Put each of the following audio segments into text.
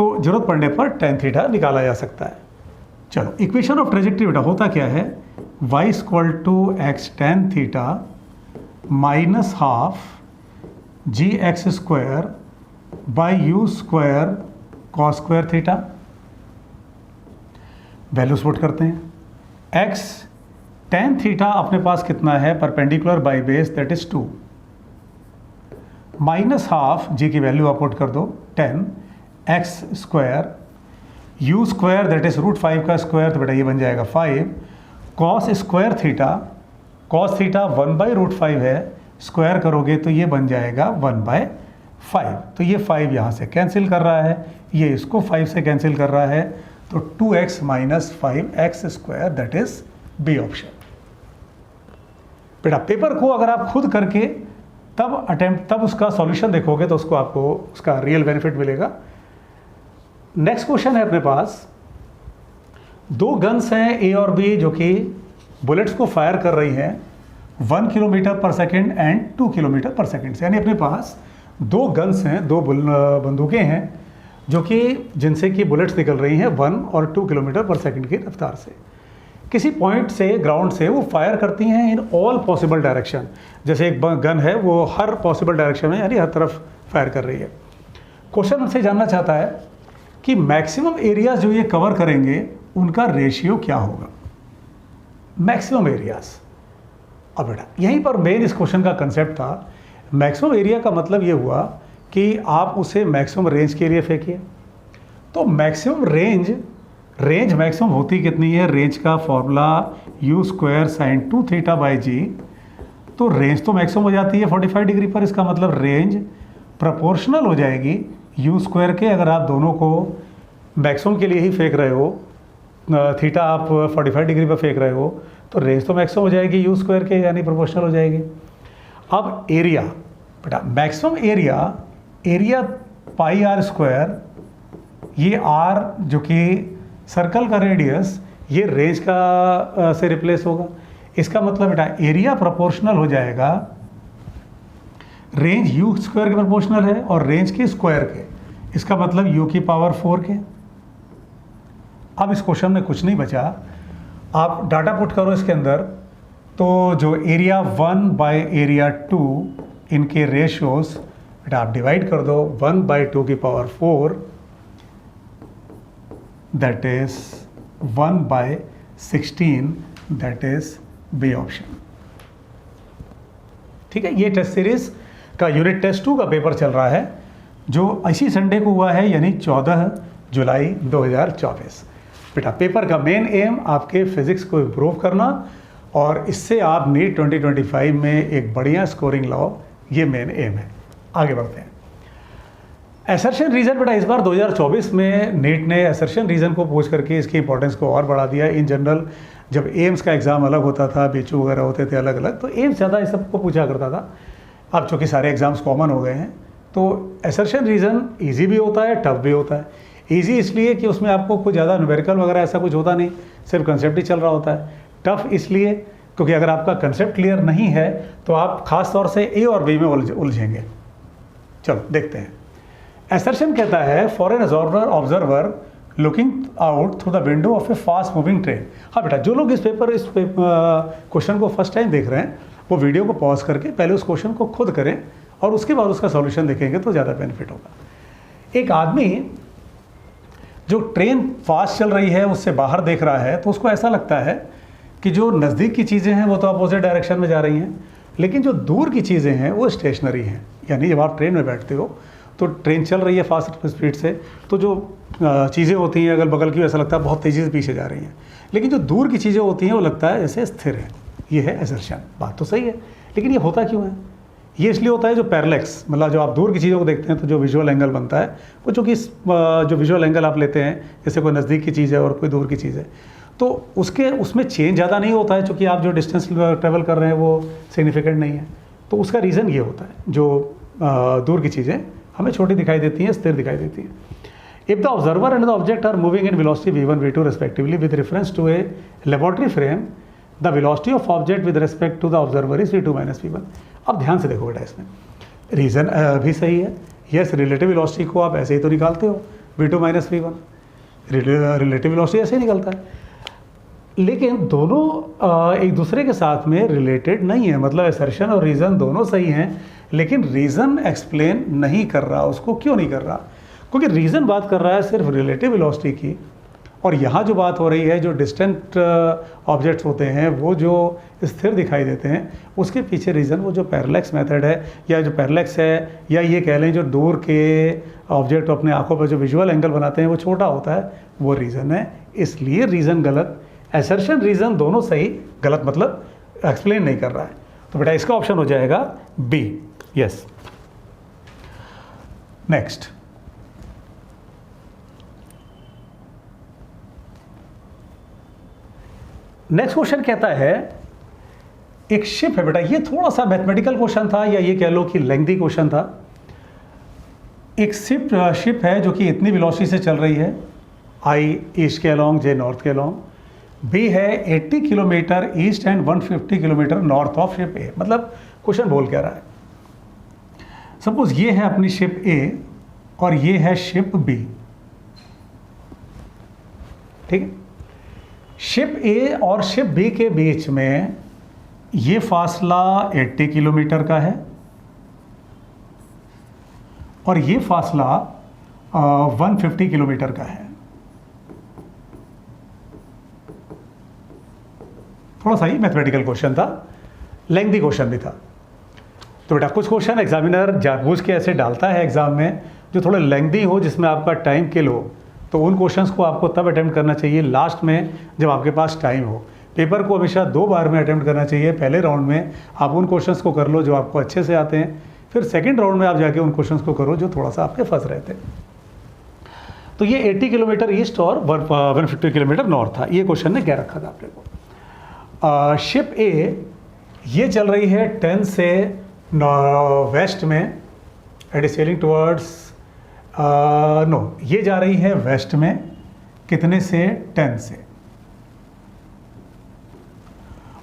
तो जरूरत पड़ने पर टेन थीटा निकाला जा सकता है। चलो, इक्वेशन ऑफ ट्रेजेक्ट्री बेटा होता क्या है, y equal to x tan theta minus half g x square by u square cos square theta. Values put करते हैं। x टेन थीटा अपने पास कितना है, perpendicular by base that is 2, minus half g की वैल्यू आप पुट कर दो 10 x square u square that is root 5 का स्क्वायर, तो बेटा ये बन जाएगा 5 cos square theta, cos theta 1/√5 है, स्क्वायर करोगे तो ये बन जाएगा 1/5। तो ये 5 यहाँ से कैंसिल कर रहा है, ये इसको 5 से कैंसिल कर रहा है, तो 2x minus 5x square that is B option. बेटा पेपर को अगर आप खुद करके तब उसका सॉल्यूशन देखोगे तो उसको आपको उसका रियल बेनिफिट मिलेगा। नेक्स्ट क्वेश्चन है अपने पास, दो गन्स हैं ए और बी जो कि बुलेट्स को फायर कर रही हैं 1 किलोमीटर पर सेकेंड एंड 2 किलोमीटर पर सेकेंड से, यानी अपने पास दो गन्स हैं, दो बंदूकें हैं जो कि जिनसे कि बुलेट्स निकल रही हैं 1 और 2 किलोमीटर पर सेकेंड की रफ्तार से। किसी पॉइंट से, ग्राउंड से वो फायर करती हैं इन ऑल पॉसिबल डायरेक्शन। जैसे एक गन है वो हर पॉसिबल डायरेक्शन में यानी हर तरफ फायर कर रही है। क्वेश्चन हमसे जानना चाहता है कि मैक्सिमम एरियाज जो ये कवर करेंगे उनका रेशियो क्या होगा, मैक्सिमम एरियाज। अब बेटा यहीं पर मेन इस क्वेश्चन का कंसेप्ट था। मैक्सिमम एरिया का मतलब ये हुआ कि आप उसे मैक्सिमम रेंज के लिए फेंकिए। तो मैक्सिमम रेंज मैक्सिमम होती कितनी है, रेंज का formula u square sine 2 theta by g. तो रेंज तो मैक्सिमम हो जाती है 45 डिग्री पर, इसका मतलब रेंज प्रोपोर्शनल हो जाएगी यू स्क्वायर के। अगर आप दोनों को मैक्सिमम के लिए ही फेंक रहे हो, थीटा आप 45 डिग्री पर फेंक रहे हो, तो रेंज तो मैक्सिमम हो जाएगी यू स्क्वायर के, यानी प्रोपोर्शनल हो जाएगी। अब एरिया बेटा, maximum area pi R square, ये आर जो कि सर्कल का रेडियस, ये रेंज का से रिप्लेस होगा। इसका मतलब बेटा एरिया प्रोपोर्शनल हो जाएगा, रेंज यू स्क्वायर के प्रोपोर्शनल है और रेंज के स्क्वायर के, इसका मतलब यू की पावर 4 के। अब इस क्वेश्चन में कुछ नहीं बचा, आप डाटा पुट करो इसके अंदर, तो जो एरिया 1 बाई एरिया 2 इनके रेशियोज बेटा आप डिवाइड कर दो 1/2 की power 4 that is 1/16 that is B option. ठीक है, ये टेस्ट सीरीज का यूनिट टेस्ट 2 का पेपर चल रहा है जो इसी संडे को हुआ है, यानी 14 जुलाई 2024। बेटा पेपर का मेन एम आपके फिजिक्स को इम्प्रूव करना और इससे आप नीट 2025 में एक बढ़िया स्कोरिंग लाओ, ये मेन एम है। आगे बढ़ते हैं। असर्शन रीजन बेटा इस बार 2024 में नीट ने असर्शन रीजन को पूछ करके इसकी इंपॉर्टेंस को और बढ़ा दिया। इन जनरल जब एम्स का एग्ज़ाम अलग होता था, बीचू वगैरह होते थे अलग अलग, तो एम्स ज़्यादा इस सबको पूछा करता था। अब चूँकि सारे एग्ज़ाम्स कॉमन हो गए हैं तो असर्शन रीजन ईजी भी होता है, टफ भी होता है। ईजी इसलिए कि उसमें आपको कुछ ज़्यादा न्यूमेरिकल वगैरह ऐसा कुछ होता नहीं, सिर्फ कंसेप्ट ही चल रहा होता है। टफ इसलिए क्योंकि अगर आपका कंसेप्ट क्लियर नहीं है तो आप खास तौर से ए और बी में उलझेंगे। चलो देखते हैं। असर्शन कहता है for an observer looking out through the window of A fast moving train. हाँ बेटा, जो लोग इस क्वेश्चन को फर्स्ट टाइम देख रहे हैं वो वीडियो को पॉज करके पहले उस क्वेश्चन को खुद करें और उसके बाद उसका सॉल्यूशन देखेंगे तो ज़्यादा बेनिफिट होगा। एक आदमी जो ट्रेन फास्ट चल रही है उससे बाहर देख रहा है तो उसको ऐसा लगता है कि जो नज़दीक की चीज़ें हैं वो तो अपोजिट डायरेक्शन में जा रही हैं, लेकिन जो दूर की चीज़ें हैं वो स्टेशनरी हैं। यानी जब आप ट्रेन में बैठते हो तो ट्रेन चल रही है फास्ट स्पीड से, तो जो चीज़ें होती हैं अगल बगल की, ऐसा लगता है बहुत तेज़ी से पीछे जा रही हैं, लेकिन जो दूर की चीज़ें होती हैं वो लगता है जैसे स्थिर है। ये है असर्शन। बात तो सही है, लेकिन ये होता क्यों है? ये इसलिए होता है जो पैरेलैक्स, मतलब जो आप दूर की चीज़ों को देखते हैं तो जो विजुअल एंगल बनता है वो चूँकि जो विजुअल एंगल आप लेते हैं, जैसे कोई नज़दीक की चीज़ है और कोई दूर की चीज़ है, तो उसमें चेंज ज़्यादा नहीं होता है, चूँकि आप जो डिस्टेंस ट्रेवल कर रहे हैं वो सिग्निफिकेंट नहीं है। तो उसका रीज़न ये होता है जो दूर की चीज़ें हमें छोटी दिखाई देती हैं, स्थिर दिखाई देती हैं। If the observer and the object are moving in velocity v1 v2 respectively with reference to a laboratory frame, the velocity of object with respect to the observer is v2 minus v1। अब ध्यान से देखो बेटा, इसमें reason भी सही है। Yes, relative velocity को आप ऐसे ही तो निकालते हो, v2 minus v1, relative velocity ऐसे ही निकलता है। लेकिन दोनों एक दूसरे के साथ में रिलेटेड नहीं है, मतलब असर्शन और रीज़न दोनों सही हैं, लेकिन रीज़न एक्सप्लेन नहीं कर रहा। उसको क्यों नहीं कर रहा? क्योंकि रीज़न बात कर रहा है सिर्फ रिलेटिव वेलोसिटी की, और यहाँ जो बात हो रही है, जो डिस्टेंट ऑब्जेक्ट्स होते हैं वो जो स्थिर दिखाई देते हैं, उसके पीछे रीज़न वो जो पैरेलैक्स मेथड है, या जो पैरेलैक्स है, या ये कह लें जो दूर के ऑब्जेक्ट अपने आंखों पर जो विजुअल एंगल बनाते हैं वो छोटा होता है, वो रीज़न है। इसलिए रीज़न गलत, असर्शन रीज़न दोनों सही, गलत मतलब एक्सप्लेन नहीं कर रहा है। तो बेटा इसका ऑप्शन हो जाएगा B, yes. Next, next question कहता है, एक शिप है बेटा, ये थोड़ा सा मैथमेटिकल क्वेश्चन था, या ये कह लो कि लेंथी क्वेश्चन था। एक शिप है जो कि इतनी वेलोसिटी से चल रही है, आई ईस्ट के अलोंग, जे नॉर्थ के अलोंग, बी है 80 kilometre east and 150 kilometre north of ship A. मतलब क्वेश्चन बोल क्या रहा है, सपोज ये है अपनी शिप ए और ये है शिप बी, ठीक है। शिप ए और शिप बी के बीच में ये फासला 80 किलोमीटर का है और ये फासला 150 किलोमीटर का है। थोड़ा सा ही मैथमेटिकल क्वेश्चन था, लेंथी क्वेश्चन भी था। तो बेटा कुछ क्वेश्चन एग्जामिनर जानबूझ के ऐसे डालता है एग्जाम में जो थोड़े लेंथी हो, जिसमें आपका टाइम किल हो, तो उन क्वेश्चंस को आपको तब अटेम्प्ट करना चाहिए लास्ट में जब आपके पास टाइम हो। पेपर को हमेशा 2 बार में अटेम्प्ट करना चाहिए। पहले राउंड में आप उन क्वेश्चंस को कर लो जो आपको अच्छे से आते हैं, फिर सेकंड राउंड में आप जाके उन क्वेश्चंस को करो जो थोड़ा सा आपके फंस रहे थे। तो ये 80 किलोमीटर ईस्ट और 150 किलोमीटर नॉर्थ था, ये क्वेश्चन ने क्या रखा था आपने को। शिप ए ये चल रही है 10 से वेस्ट में, it is sailing towards no, ये जा रही है वेस्ट में, कितने से? 10 से।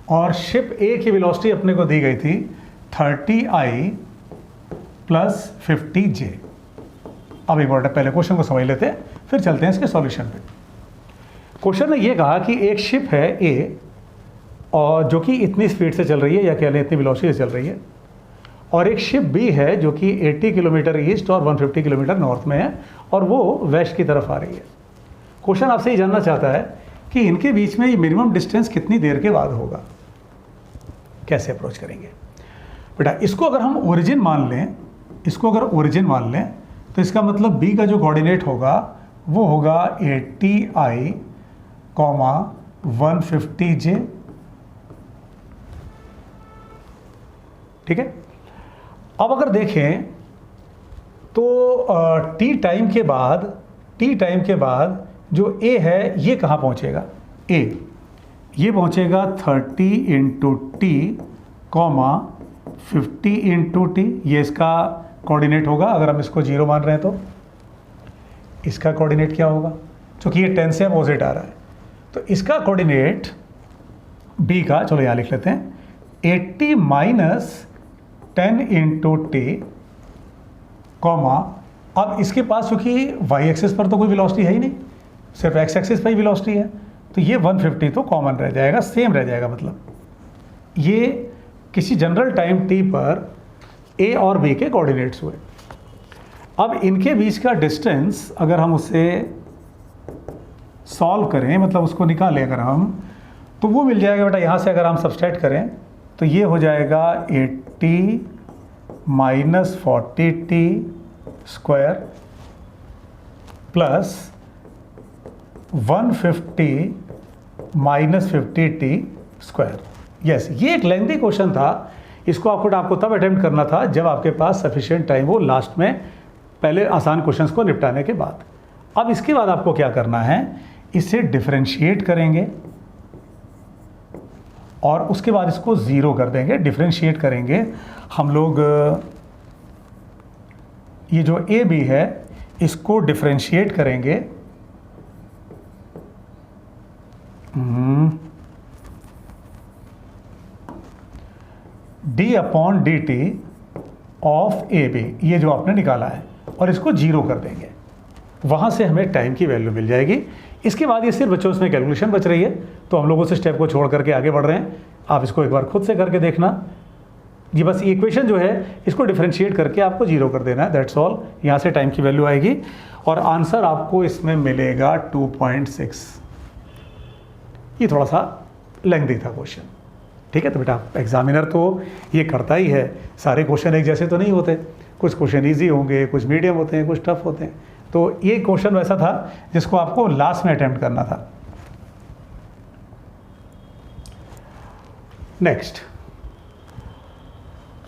और शिप ए की वेलोसिटी अपने को दी गई थी 30i प्लस 50j। अब एक बार पहले क्वेश्चन को समझ लेते हैं, फिर चलते हैं इसके सॉल्यूशन पे। क्वेश्चन ने ये कहा कि एक शिप है ए और जो कि इतनी स्पीड से चल रही है, या कह लें इतनी वेलोसिटी से चल रही है, और एक शिप बी है जो कि 80 किलोमीटर ईस्ट और 150 किलोमीटर नॉर्थ में है और वो वेस्ट की तरफ आ रही है। क्वेश्चन आपसे ये जानना चाहता है कि इनके बीच में ये मिनिमम डिस्टेंस कितनी देर के बाद होगा, कैसे अप्रोच करेंगे। बेटा इसको अगर हम ओरिजिन मान लें, इसको अगर ओरिजिन मान लें तो इसका मतलब बी का जो कोऑर्डिनेट होगा वो होगा 80i, 150j, ठीक है। अब अगर देखें तो टी टाइम के बाद जो ए है ये कहाँ पहुँचेगा? ए ये पहुँचेगा 30 इंटू टी, 50 इंटू टी, ये इसका कोऑर्डिनेट होगा। अगर हम इसको 0 मान रहे हैं तो इसका कोऑर्डिनेट क्या होगा? क्योंकि ये 10 से अपोजिट आ रहा है, तो इसका कोऑर्डिनेट बी का, चलो यहाँ लिख लेते हैं, 80 माइनस 10 इंटू टी, कॉमा, अब इसके पास क्योंकि वाई एक्सिस पर तो कोई वेलोसिटी है ही नहीं, सिर्फ एक्स एक्सिस पर ही वेलोसिटी है, तो ये 150 तो कॉमन रह जाएगा, सेम रह जाएगा। मतलब ये किसी जनरल टाइम टी पर ए और बी के कोऑर्डिनेट्स हुए। अब इनके बीच का डिस्टेंस अगर हम उसे सॉल्व करें, मतलब उसको निकालें अगर हम, तो वो मिल जाएगा बेटा, यहाँ से अगर हम सब्सट्रैक्ट करें तो ये हो जाएगा 80 minus 40t square plus 150 minus 50t square. Yes, ये एक लेंथी क्वेश्चन था, इसको आपको तब अटेम्प्ट करना था जब आपके पास सफिशिएंट टाइम हो लास्ट में, पहले आसान क्वेश्चंस को निपटाने के बाद। अब इसके बाद आपको क्या करना है, इसे डिफरेंशिएट करेंगे और उसके बाद इसको 0 कर देंगे। डिफरेंशिएट करेंगे हम लोग, ये जो ए बी है इसको डिफरेंशिएट करेंगे d upon D T of A B, ये जो आपने निकाला है, और इसको 0 कर देंगे। वहाँ से हमें टाइम की वैल्यू मिल जाएगी। इसके बाद ये सिर्फ बच्चों उसमें कैलकुलेशन बच रही है, तो हम लोग उस स्टेप को छोड़ करके आगे बढ़ रहे हैं। आप इसको एक बार खुद से करके देखना। ये बस इक्वेशन जो है इसको डिफरेंशिएट करके आपको 0 कर देना है, दैट्स ऑल। यहाँ से टाइम की वैल्यू आएगी और आंसर आपको इसमें मिलेगा 2.6। ये थोड़ा सा लेंथी था क्वेश्चन, ठीक है। तो बेटा एग्जामिनर तो ये करता ही है, सारे क्वेश्चन एक जैसे तो नहीं होते, कुछ क्वेश्चन ईजी होंगे, कुछ मीडियम होते हैं, कुछ टफ होते हैं। तो ये क्वेश्चन वैसा था जिसको आपको लास्ट में अटेम्प्ट करना था। नेक्स्ट,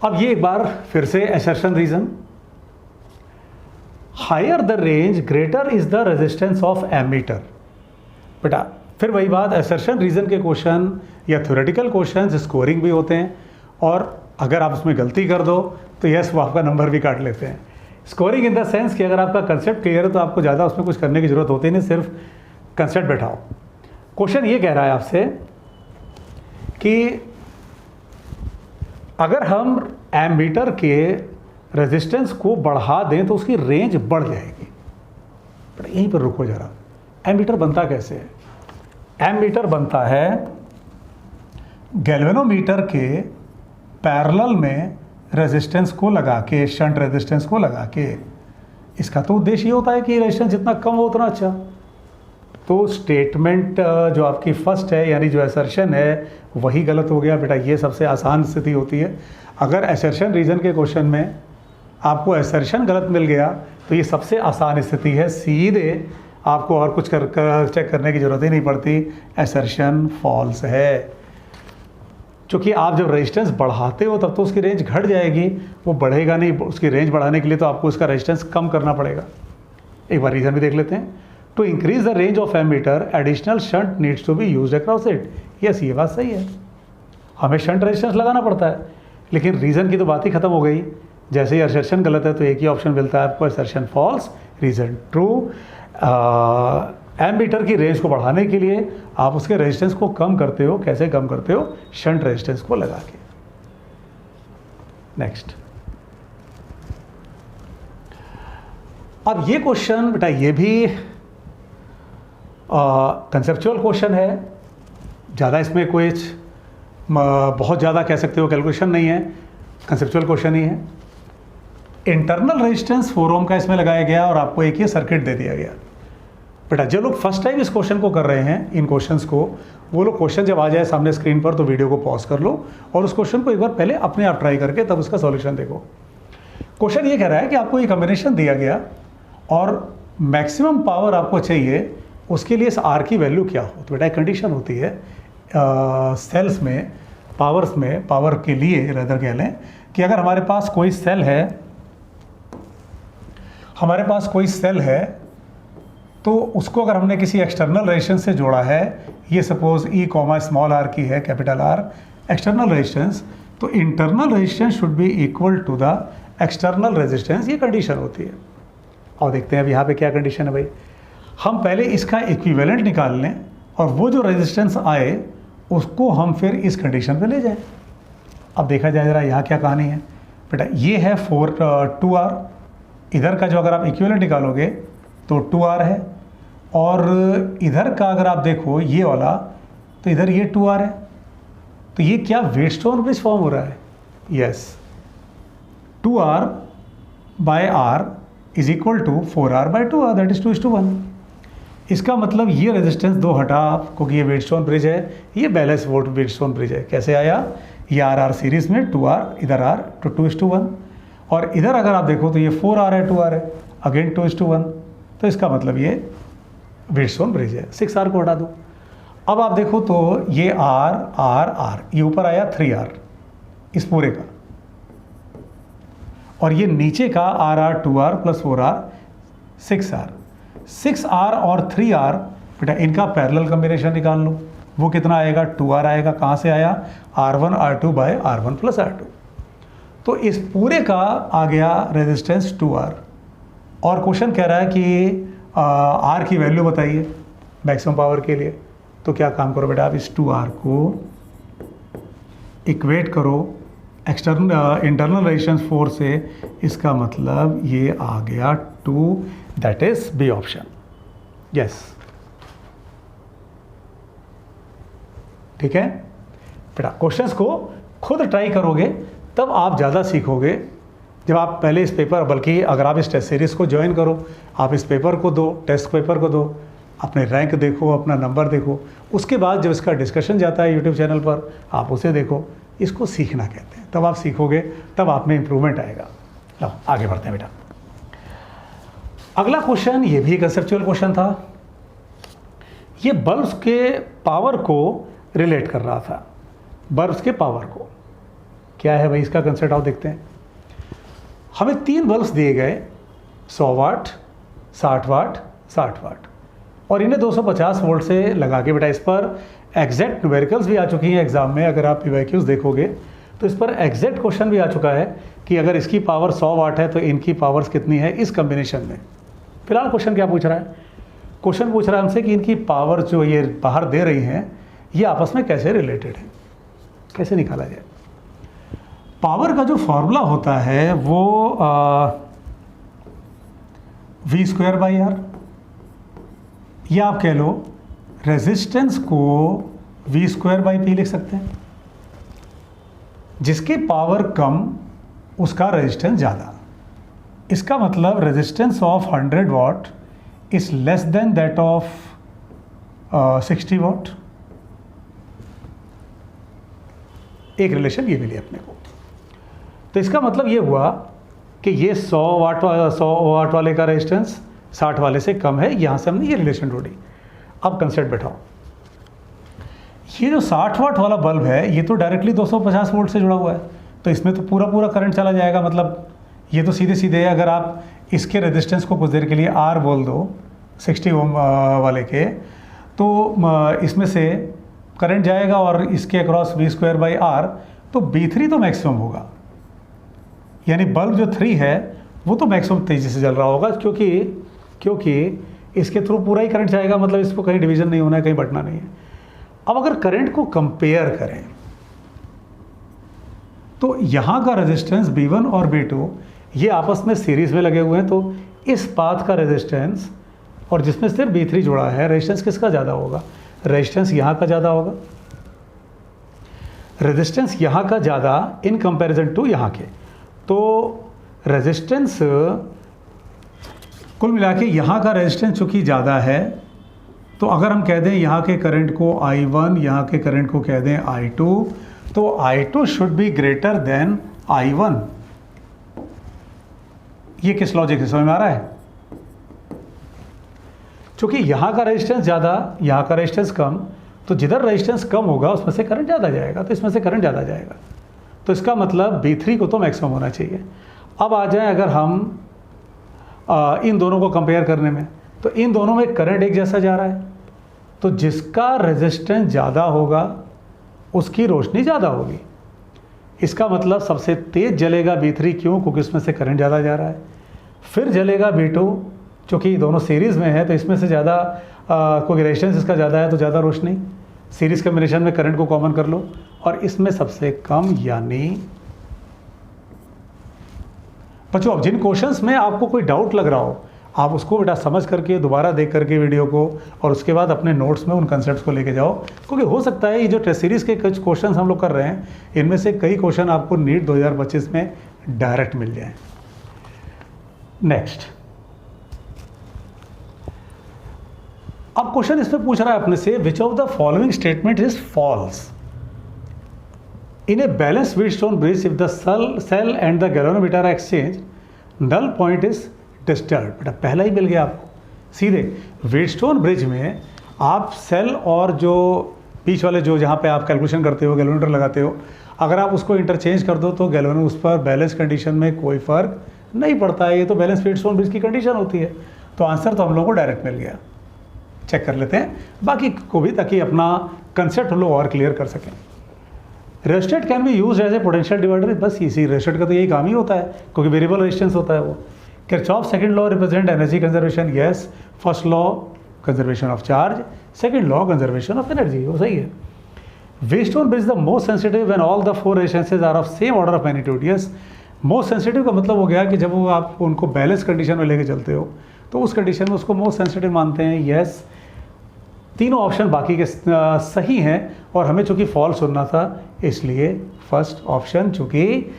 अब ये एक बार फिर से assertion reason, higher the range greater is the resistance of ammeter. बेटा फिर वही बात, असर्शन रीजन के क्वेश्चन या थ्योरेटिकल क्वेश्चन स्कोरिंग भी होते हैं, और अगर आप उसमें गलती कर दो तो यस वो आपका नंबर भी काट लेते हैं। स्कोरिंग इन द सेंस कि अगर आपका कंसेप्ट क्लियर है तो आपको ज़्यादा उसमें कुछ करने की ज़रूरत होती नहीं, सिर्फ कंसेप्ट बैठाओ। क्वेश्चन ये कह रहा है आपसे कि अगर हम एमीटर के रेजिस्टेंस को बढ़ा दें तो उसकी रेंज बढ़ जाएगी। बट यहीं पर रुको जरा, एमीटर बनता कैसे है? एमीटर बनता है गैल्वेनोमीटर के पैरेलल में रेजिस्टेंस को लगा के, शंट रेजिस्टेंस को लगा के। इसका तो उद्देश्य ये होता है कि रेजिस्टेंस जितना कम हो उतना अच्छा। तो स्टेटमेंट जो आपकी फर्स्ट है यानी जो असर्शन है वही गलत हो गया बेटा। ये सबसे आसान स्थिति होती है। अगर असर्शन रीजन के क्वेश्चन में आपको असर्शन गलत मिल गया तो ये सबसे आसान स्थिति है, सीधे आपको और कुछ चेक करने की ज़रूरत ही नहीं पड़ती, असर्शन फॉल्स है। क्योंकि आप जब रेजिस्टेंस बढ़ाते हो तब तो उसकी रेंज घट जाएगी, वो बढ़ेगा नहीं। उसकी रेंज बढ़ाने के लिए तो आपको उसका रेजिस्टेंस कम करना पड़ेगा। एक बार रीज़न भी देख लेते हैं। To increase the range of ammeter additional shunt needs to be used across it. Yes, ये बात सही है, हमें शंट रेजिस्टेंस लगाना पड़ता है, लेकिन रीज़न की तो बात ही खत्म हो गई। जैसे ही असर्शन गलत है तो एक ही ऑप्शन मिलता है आपको, assertion false, reason true. Ammeter की रेंज को बढ़ाने के लिए आप उसके रेजिस्टेंस को कम करते हो। कैसे कम करते हो? शंट रेजिस्टेंस को लगा के। नेक्स्ट, अब ये क्वेश्चन बेटा ये भी कंसेप्चुअल क्वेश्चन है, ज़्यादा इसमें कोई बहुत ज़्यादा कह सकते हो कैलकुलेशन नहीं है, कंसेप्चुअल क्वेश्चन ही है। इंटरनल रेजिस्टेंस 4 ओम का इसमें लगाया गया और आपको एक ही सर्किट दे दिया गया। बेटा जो लोग फर्स्ट टाइम इस क्वेश्चन को कर रहे हैं, इन क्वेश्चंस को, वो लोग क्वेश्चन जब आ जाए सामने स्क्रीन पर तो वीडियो को पॉज कर लो और उस क्वेश्चन को एक बार पहले अपने आप ट्राई करके तब उसका सॉल्यूशन देखो। क्वेश्चन ये कह रहा है कि आपको ये कॉम्बिनेशन दिया गया और मैक्सिमम पावर आपको चाहिए, उसके लिए इस आर की वैल्यू क्या हो। तो बेटा एक कंडीशन होती है सेल्स में, पावर्स में, पावर के लिए रदर कह लें कि अगर हमारे पास कोई सेल है, तो उसको अगर हमने किसी एक्सटर्नल रेजिस्टेंस से जोड़ा है, ये suppose E comma small R की है, कैपिटल आर एक्सटर्नल रेजिस्टेंस, तो internal resistance should be equal to the external resistance. ये कंडीशन होती है। और देखते हैं अब यहाँ पे क्या कंडीशन है भाई। हम पहले इसका इक्विवेलेंट निकाल लें और वो जो रेजिस्टेंस आए उसको हम फिर इस कंडीशन पे ले जाएं। अब देखा जाए ज़रा यहाँ क्या कहानी है। बेटा ये है 2R, इधर का जो अगर आप इक्विवेलेंट निकालोगे तो 2R है, और इधर का अगर आप देखो ये वाला तो इधर ये 2R है। तो ये क्या व्हीटस्टोन ब्रिज फॉर्म हो रहा है? Yes, 2R by R is equal to 4R by 2R, that is 2:1। इसका मतलब ये रेजिस्टेंस दो हटा क्योंकि ये व्हीटस्टोन ब्रिज है, ये बैलेंस व्हीटस्टोन ब्रिज है। कैसे आया? ये RR सीरीज में 2R, इधर R तो 2:1, और इधर अगर आप देखो तो ये 4R है, 2R है, अगेन 2:1। तो इसका मतलब ये व्हीटस्टोन ब्रिज है। 6R को हटा दो। अब आप देखो तो ये R R R, ये ऊपर आया 3R इस पूरे का, और ये नीचे का RR 2R plus 4R 6R। 6R और 3R बेटा इनका पैरेलल कॉम्बिनेशन निकाल लो, वो कितना आएगा? 2R आएगा। कहाँ से आया? R1 R2 bye R1 plus R2। तो इस पूरे का आ गया रेजिस्टेंस 2R, और क्वेश्चन कह रहा है कि R की वैल्यू बताइए मैक्सिमम पावर के लिए। तो क्या काम करो बेटा, आप इस 2R को इक्वेट करो इंटरनल रेजिस्टेंस 4 से, इसका मतलब ये आ गया 2, that is B option. Yes, ठीक है बेटा। क्वेश्चंस को खुद ट्राई करोगे तब आप ज़्यादा सीखोगे। जब आप पहले इस पेपर, बल्कि अगर आप इस टेस्ट सीरीज़ को ज्वाइन करो, आप इस पेपर को दो, टेस्ट पेपर को दो, अपने रैंक देखो, अपना नंबर देखो, उसके बाद जब इसका डिस्कशन जाता है यूट्यूब चैनल पर, आप उसे देखो। इसको सीखना कहते हैं। तब आप सीखोगे, तब आप में इम्प्रूवमेंट आएगा। लो आगे बढ़ते हैं बेटा। अगला क्वेश्चन, ये भी कंसेप्चुअल क्वेश्चन था। ये बल्ब्स के पावर को रिलेट कर रहा था, बल्ब्स के पावर को। क्या है भाई इसका कंसेप्ट, आओ देखते हैं। हमें 3 बल्ब्स दिए गए, 100 वाट, 60 वाट, 60 वाट, और इन्हें 250 वोल्ट से लगा के बेटा, इस पर एग्जैक्ट न्यूमेरिकल्स भी आ चुकी हैं एग्जाम में। अगर आप पीवाईक्यूज देखोगे तो इस पर एग्जैक्ट क्वेश्चन भी आ चुका है कि अगर इसकी पावर 100 वाट है तो इनकी पावर्स कितनी है इस कम्बिनेशन में। फिलहाल क्वेश्चन क्या पूछ रहा है? क्वेश्चन पूछ रहा है हमसे कि इनकी पावर जो ये बाहर दे रही हैं, ये आपस में कैसे रिलेटेड है, कैसे निकाला जाए। पावर का जो फॉर्मूला होता है वो V²/R, या आप कह लो रेजिस्टेंस को V²/P लिख सकते हैं। जिसकी पावर कम उसका रेजिस्टेंस ज़्यादा। इसका मतलब resistance of 100 what is less than that of 60 वाट। एक रिलेशन ये मिली अपने को। तो इसका मतलब ये हुआ कि ये 100 वाट वाले का रेजिस्टेंस 60 वाले से कम है। यहाँ से हमने ये रिलेशन ढूंढी। अब कंसेप्ट बैठाओ। ये जो 60 वाट वाला बल्ब है, ये तो डायरेक्टली 250 वोल्ट से जुड़ा हुआ है, तो इसमें तो पूरा करंट चला जाएगा। मतलब ये तो सीधे सीधे, अगर आप इसके रेजिस्टेंस को कुछ देर के लिए R बोल दो 60 ओम वाले के, तो इसमें से करंट जाएगा और इसके अक्रॉस V²/R, तो B3 तो मैक्सिमम होगा। यानी बल्ब जो 3 है वो तो मैक्सिमम तेज़ी से जल रहा होगा, क्योंकि इसके थ्रू पूरा ही करंट जाएगा। मतलब इसको कहीं डिवीज़न नहीं होना है, कहीं बटना नहीं है। अब अगर करंट को कंपेयर करें तो यहाँ का रेजिस्टेंस B1 और B2 ये आपस में सीरीज़ में लगे हुए हैं, तो इस पाथ का रेजिस्टेंस और जिसमें सिर्फ B3 जुड़ा है, रेजिस्टेंस किसका ज़्यादा होगा? रेजिस्टेंस यहाँ का ज़्यादा होगा। रेजिस्टेंस यहाँ का ज़्यादा इन कंपैरिजन टू यहाँ के। तो रेजिस्टेंस कुल मिला के यहाँ का रेजिस्टेंस चूँकि ज़्यादा है, तो अगर हम कह दें यहाँ के करंट को I1, यहाँ के करंट को कह दें I2, तो I2 should be greater than I1। ये किस लॉजिक से समझ में आ रहा है? चूँकि यहाँ का रेजिस्टेंस ज़्यादा, यहाँ का रेजिस्टेंस कम, तो जिधर रेजिस्टेंस कम होगा उसमें से करंट ज़्यादा जाएगा, तो इसमें से करंट ज़्यादा जाएगा। तो इसका मतलब B3 को तो मैक्सिमम होना चाहिए। अब आ जाए अगर हम इन दोनों को कंपेयर करने में, तो इन दोनों में करंट एक जैसा जा रहा है, तो जिसका रेजिस्टेंस ज़्यादा होगा उसकी रोशनी ज़्यादा होगी। इसका मतलब सबसे तेज़ जलेगा B3, क्यों? क्योंकि इसमें से करंट ज़्यादा जा रहा है। फिर जलेगा B2, क्योंकि दोनों सीरीज़ में है, तो इसमें से ज़्यादा कोई रेजिस्टेंस इसका ज़्यादा है तो ज़्यादा रोशनी। सीरीज़ कम्बिनेशन में करंट को कॉमन कर लो, और इसमें सबसे कम, यानी बच्चों अब जिन क्वेश्चंस में आपको कोई डाउट लग रहा हो, आप उसको बेटा समझ करके दोबारा देख करके वीडियो को, और उसके बाद अपने नोट्स में उन कंसेप्ट्स को लेके जाओ। क्योंकि हो सकता है ये जो टेस्ट सीरीज़ के कुछ क्वेश्चंस हम लोग कर रहे हैं, इनमें से कई क्वेश्चन आपको नीट 2025 में डायरेक्ट मिल जाए। नेक्स्ट, अब क्वेश्चन इसमें पूछ रहा है अपने से, which of the following statement is false in a balance Wheatstone bridge if the cell and the galvanometer are exchange, null point is disturb. बेटा पहला ही मिल गया आपको सीधे। व्हीटस्टोन ब्रिज में आप सेल और जो बीच वाले जो जहाँ पे आप कैलकुलेशन करते हो, गैल्वेनोमीटर लगाते हो, अगर आप उसको इंटरचेंज कर दो तो गैल्वेनो उस पर बैलेंस कंडीशन में कोई फ़र्क नहीं पड़ता है। ये तो बैलेंस व्हीटस्टोन ब्रिज की कंडीशन होती है। तो आंसर तो हम लोगों को डायरेक्ट मिल गया। चेक कर लेते हैं बाकी को भी, ताकि अपना कंसेप्ट हम लोग और क्लियर कर सकें। Resistance can be use as a potential divider. बस इसी रेजिस्टेंस का तो यही काम ही होता है, क्योंकि वेरिएबल रेजिस्टेंस होता है वो। Kirchhoff second law represent energy conservation. Yes, first law conservation of charge, second law conservation of energy, वो सही है। Wheatstone bridge the most sensitive when all the 4 resistances are of same order of magnitude. Yes, most sensitive का मतलब हो गया कि जब वो आप उनको बैलेंस कंडीशन में लेके चलते हो तो उस कंडीशन में उसको मोस्ट सेंसिटिव मानते हैं। यस, तीनों ऑप्शन बाकी के सही हैं और हमें चूंकि फॉल्स सुनना था इसलिए फर्स्ट ऑप्शन, चूंकि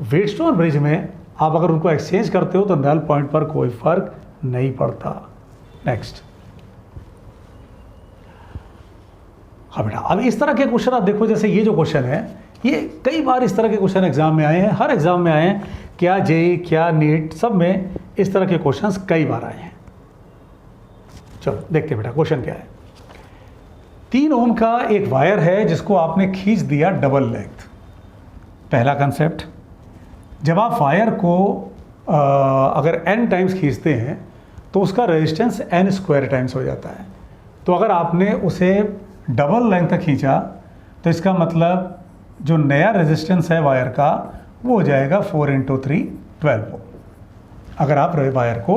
व्हीटस्टोन ब्रिज में आप अगर उनको एक्सचेंज करते हो तो नल पॉइंट पर कोई फर्क नहीं पड़ता। नेक्स्ट। हाँ बेटा, अब इस तरह के क्वेश्चन आप देखो, जैसे ये जो क्वेश्चन है ये कई बार इस तरह के क्वेश्चन एग्जाम में आए हैं, हर एग्जाम में आए हैं, क्या जेई क्या नीट सब में इस तरह के क्वेश्चंस कई बार आए हैं। चलो देखते हैं बेटा क्वेश्चन क्या है। 3 ओम का एक वायर है जिसको आपने खींच दिया डबल लेंथ। पहला कंसेप्ट, जब आप वायर को अगर n टाइम्स खींचते हैं तो उसका रेजिस्टेंस n स्क्वायर टाइम्स हो जाता है। तो अगर आपने उसे डबल लेंथ तक खींचा तो इसका मतलब जो नया रेजिस्टेंस है वायर का वो हो जाएगा 4 × 3 12 ओम। अगर आप वायर को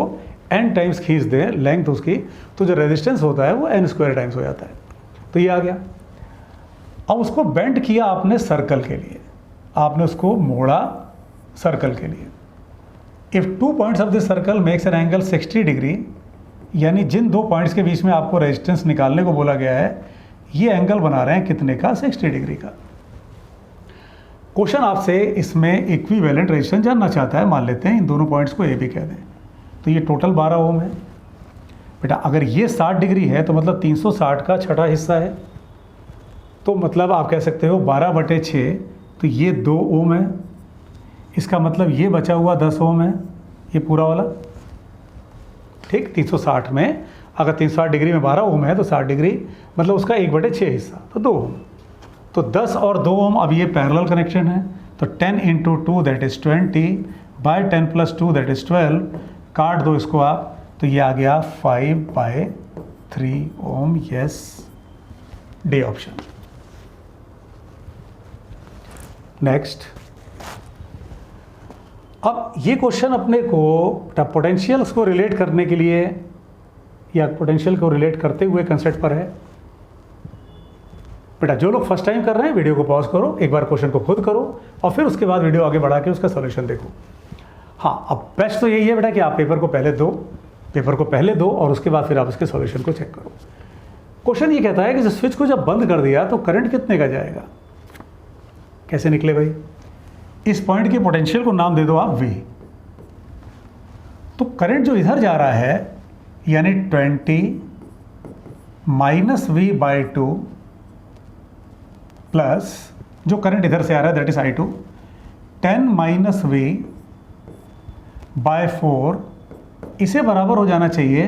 n टाइम्स खींच दें लेंथ उसकी तो जो रेजिस्टेंस होता है वो n स्क्वायर टाइम्स हो जाता है। तो ये आ गया। अब उसको बेंड किया आपने सर्कल के लिए, आपने उसको मोड़ा सर्कल के लिए। If 2 points of this circle makes an angle 60 degree, यानी जिन 2 पॉइंट्स के बीच में आपको रेजिस्टेंस निकालने को बोला गया है ये एंगल बना रहे हैं कितने का, 60 डिग्री का। क्वेश्चन आपसे इसमें इक्विवेलेंट रेजिस्टेंस जानना चाहता है। मान लेते हैं इन दोनों पॉइंट्स को ए भी कह दें, तो ये टोटल 12 ओम है। बेटा अगर ये 60 डिग्री है तो मतलब 360 का छठा हिस्सा है, तो मतलब आप कह सकते हो 12/6, तो ये 2 ओम है। इसका मतलब ये बचा हुआ 10 ओम है, ये पूरा वाला। ठीक, 360 में अगर 360 डिग्री में 12 ओम है तो 60 डिग्री मतलब उसका 1/6 हिस्सा, तो 2 ओम। तो 10 और 2 ओम अब ये पैरेलल कनेक्शन है, तो 10 × 2 that is 20 by 10 + 2 that is 12, काट दो इसको आप, तो ये आ गया 5/3 ohm. Yes, D option. Next. अब ये क्वेश्चन अपने को पोटेंशियल्स को रिलेट करने के लिए या पोटेंशियल को रिलेट करते हुए कंसेप्ट पर है। बेटा जो लोग फर्स्ट टाइम कर रहे हैं वीडियो को पॉज करो, एक बार क्वेश्चन को खुद करो और फिर उसके बाद वीडियो आगे बढ़ा के उसका सॉल्यूशन देखो। हाँ, अब बेस्ट तो यही है बेटा कि आप पेपर को पहले दो और उसके बाद फिर आप उसके सॉल्यूशन को चेक करो। क्वेश्चन ये कहता है कि स्विच को जब बंद कर दिया तो करंट कितने का जाएगा। कैसे निकले भाई? इस पॉइंट के पोटेंशियल को नाम दे दो आप V। तो करंट जो इधर जा रहा है यानी 20 -V/2 प्लस जो करंट इधर से आ रहा है दैट इज I2, 10 - V/4, इसे बराबर हो जाना चाहिए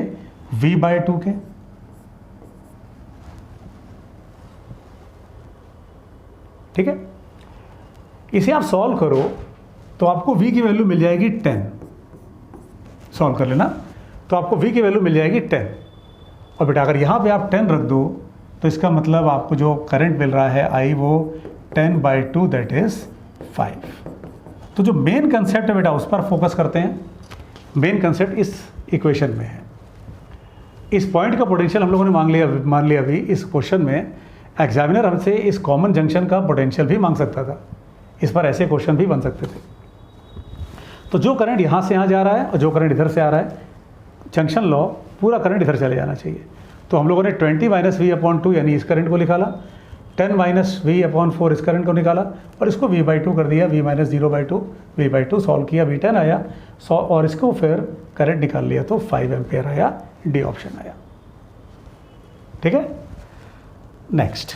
V/2 के। ठीक है, इसे आप सॉल्व करो तो आपको V की वैल्यू मिल जाएगी 10। सॉल्व कर लेना तो आपको V की वैल्यू मिल जाएगी 10। और बेटा अगर यहाँ पे आप 10 रख दो तो इसका मतलब आपको जो करंट मिल रहा है I वो 10/2 दैट इज़ 5। तो जो मेन कंसेप्ट है बेटा उस पर फोकस करते हैं। मेन कंसेप्ट इस इक्वेशन में है। इस पॉइंट का पोटेंशियल हम लोगों ने मान लिया अभी इस क्वेश्चन में। एग्जामिनर हमसे इस कॉमन जंक्शन का पोटेंशियल भी मांग सकता था, इस पर ऐसे क्वेश्चन भी बन सकते थे। तो जो करंट यहाँ से यहाँ जा रहा है और जो करंट इधर से आ रहा है, जंक्शन लॉ पूरा करंट इधर चले जाना चाहिए। तो हम लोगों ने 20 - V/2 यानी इस करंट को निकाला, 10 - V/4 इस करंट को निकाला और इसको V/2 कर दिया, V - 0/2 V/2 सॉल्व किया, V10 आया और इसको फिर करंट निकाल लिया तो 5 एम्पेयर आया, डी ऑप्शन आया। ठीक है, नेक्स्ट।